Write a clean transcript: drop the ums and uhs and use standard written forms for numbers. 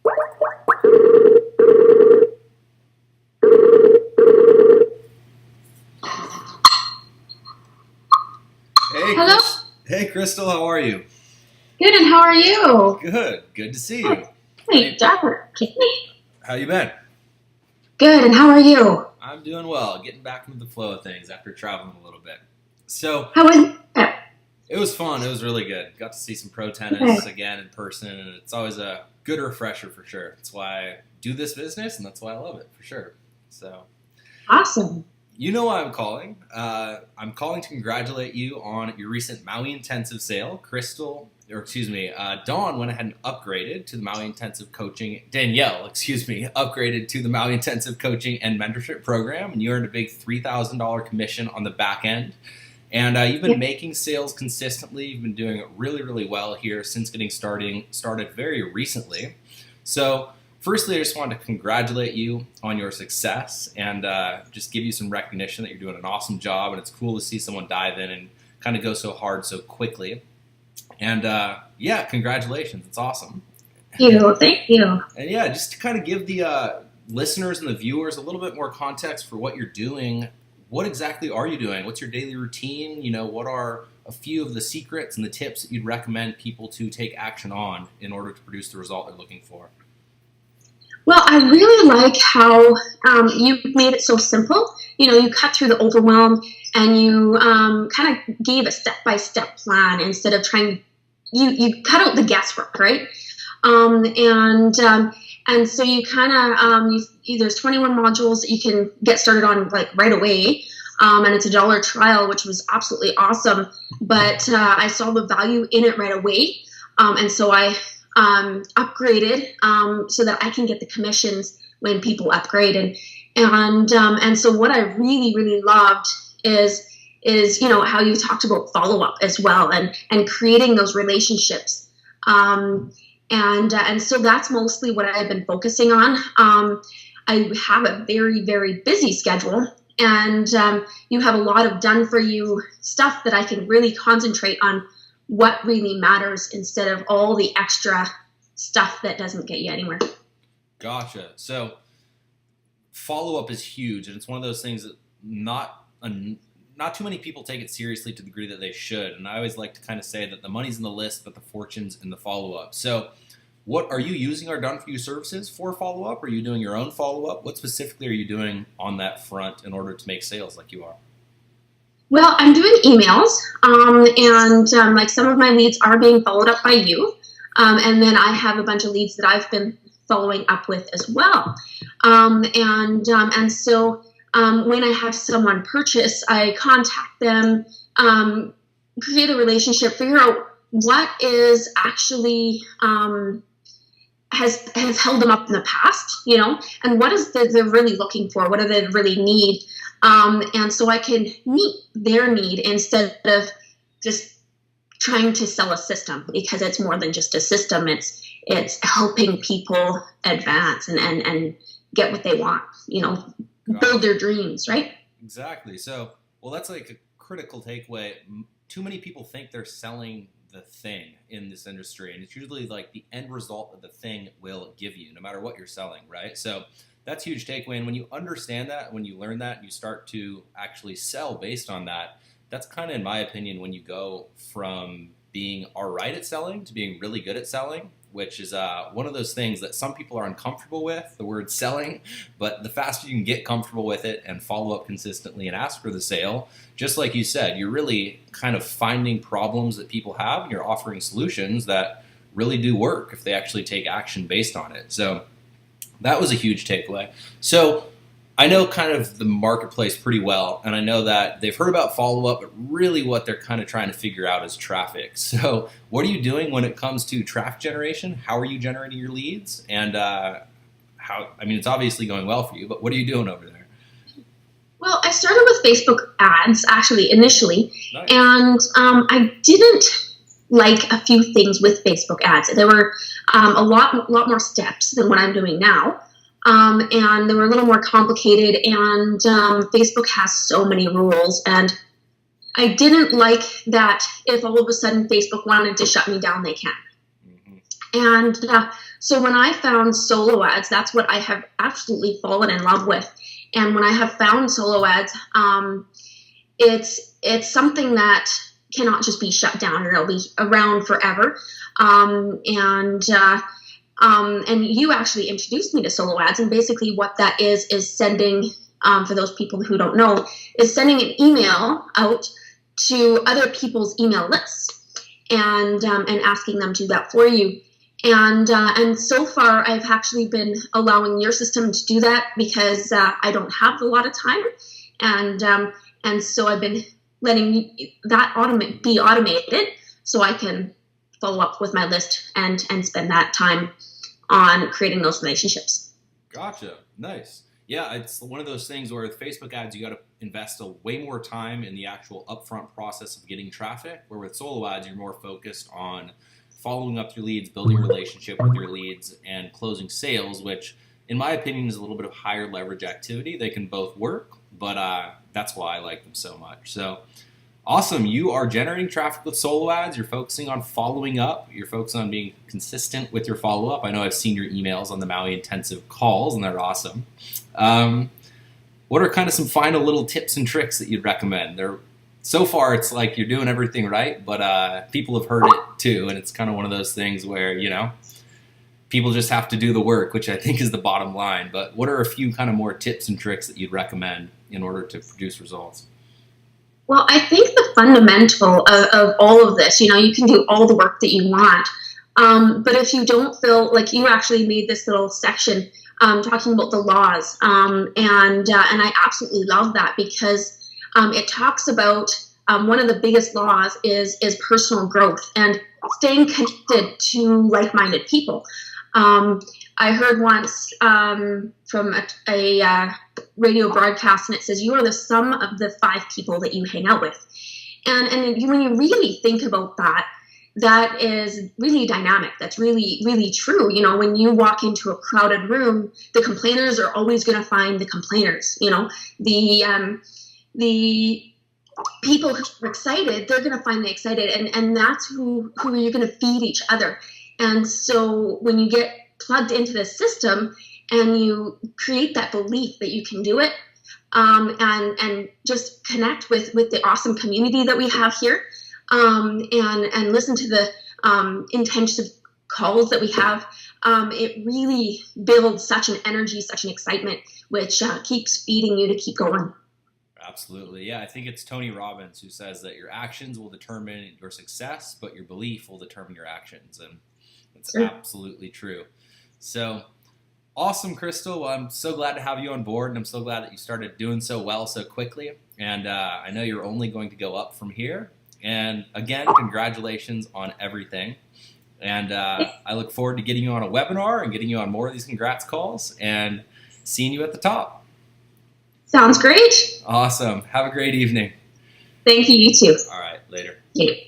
Hey, Hello. Hey, Crystal, how are you? Good, and how are you? Good to see you. Wait, Dapper, kidding me? How you been? Good, and how are you? I'm doing well, getting back into the flow of things after traveling a little bit. So, How was it? it was fun, it was really good. Got to see some pro tennis Okay. again in person, and it's always a good refresher for sure. That's why I do this business, and that's why I love it, for sure. So, Awesome. you know why I'm calling. I'm calling to congratulate you on your recent Maui Intensive sale. Dawn went ahead and upgraded to the Maui Intensive Coaching. Danielle, upgraded to the Maui Intensive Coaching and Mentorship Program, and you earned a big $3,000 commission on the back end. And you've been Yeah. making sales consistently. You've been doing it really, really well here since getting started very recently. So, firstly, I just wanted to congratulate you on your success and just give you some recognition that you're doing an awesome job, and it's cool to see someone dive in and kind of go so hard so quickly. And yeah, congratulations. It's awesome. Thank you. And yeah, just to kind of give the listeners and the viewers a little bit more context for what you're doing. What exactly are you doing? What's your daily routine? You know, what are a few of the secrets and the tips that you'd recommend people to take action on in order to produce the result they're looking for? Well, I really like how you made it so simple. You cut through the overwhelm and you kind of gave a step-by-step plan instead of trying. You cut out the guesswork, right? And so you kind of there's 21 modules that you can get started on like right away. And it's $1 trial, which was absolutely awesome. But I saw the value in it right away, and so I upgraded so that I can get the commissions when people upgrade. And so what I really loved is how you talked about follow up as well and creating those relationships. And so that's mostly what I've been focusing on. I have a very busy schedule, and you have a lot of done for you stuff that I can really concentrate on what really matters instead of all the extra stuff that doesn't get you anywhere. Gotcha. So follow-up is huge, and it's one of those things that not too many people take it seriously to the degree that they should. And I always like to kind of say that the money's in the list, but the fortune's in the follow-up. So what are you using our done-for-you services for follow-up? Are you doing your own follow-up? What specifically are you doing on that front in order to make sales like you are? Well, I'm doing emails, and like some of my leads are being followed up by you, and then I have a bunch of leads that I've been following up with as well. And so when I have someone purchase, I contact them, create a relationship, figure out what is actually has held them up in the past, and what is they're really looking for, what do they really need. And so I can meet their need instead of just trying to sell a system, because it's more than just a system. It's helping people advance and get what they want, build their dreams, right? Exactly. So, well, that's like a critical takeaway. Too many people think they're selling the thing in this industry, and it's usually like the end result that the thing will give you, no matter what you're selling, right? So that's a huge takeaway. And when you understand that, when you learn that, and you start to actually sell based on that, that's kind of, in my opinion, when you go from being all right at selling to being really good at selling, which is one of those things that some people are uncomfortable with, the word selling, but the faster you can get comfortable with it and follow up consistently and ask for the sale, just like you said, you're really kind of finding problems that people have, and you're offering solutions that really do work if they actually take action based on it. So that was a huge takeaway. So I know kind of the marketplace pretty well, and I know that they've heard about follow-up, but really what they're kind of trying to figure out is traffic. So what are you doing when it comes to traffic generation? How are you generating your leads? And it's obviously going well for you, but what are you doing over there? Well, I started with Facebook ads, actually, initially, Nice. and I didn't like a few things with Facebook ads. There were a lot more steps than what I'm doing now. And they were a little more complicated, and Facebook has so many rules, and I didn't like that if all of a sudden Facebook wanted to shut me down, they can. Mm-hmm. And so when I found solo ads, that's what I have absolutely fallen in love with. And when I have found solo ads, it's something that cannot just be shut down, and it'll be around forever. And you actually introduced me to solo ads, and basically what that is sending, for those people who don't know, is sending an email out to other people's email lists, and asking them to do that for you. And so far, I've actually been allowing your system to do that because I don't have a lot of time, and so I've been letting that be automated so I can follow up with my list and spend that time on creating those relationships. Gotcha. Nice. Yeah, it's one of those things where with Facebook ads, you got to invest way more time in the actual upfront process of getting traffic, where with solo ads, you're more focused on following up your leads, building a relationship with your leads, and closing sales, which in my opinion is a little bit of higher leverage activity. They can both work, but that's why I like them so much. So awesome. You are generating traffic with solo ads. You're focusing on following up. You're focusing on being consistent with your follow-up. I know I've seen your emails on the Maui Intensive calls, and they're awesome. What are kind of some final little tips and tricks that you'd recommend? So far, it's like you're doing everything right, but people have heard it too, and it's kind of one of those things where, people just have to do the work, which I think is the bottom line. But what are a few kind of more tips and tricks that you'd recommend in order to produce results? Well, I think the fundamental of all of this, you can do all the work that you want, but if you don't feel like, you actually made this little section talking about the laws, and I absolutely love that because it talks about one of the biggest laws is personal growth and staying connected to like-minded people. I heard once from a radio broadcast, and it says, you are the sum of the 5 people that you hang out with. And when you really think about that, that is really dynamic. That's really, really true. When you walk into a crowded room, the complainers are always going to find the complainers. The people who are excited, they're going to find the excited, and that's who you're going to feed each other. And so when you get plugged into the system and you create that belief that you can do it, and just connect with the awesome community that we have here, and listen to the intensive calls that we have, it really builds such an energy, such an excitement, which keeps feeding you to keep going. Absolutely. Yeah, I think it's Tony Robbins who says that your actions will determine your success, but your belief will determine your actions. And it's absolutely true. So awesome, Crystal. Well, I'm so glad to have you on board, and I'm so glad that you started doing so well so quickly. And I know you're only going to go up from here. And again, congratulations on everything. And I look forward to getting you on a webinar and getting you on more of these congrats calls and seeing you at the top. Sounds great. Awesome. Have a great evening. Thank you. You too. All right. Later. Later.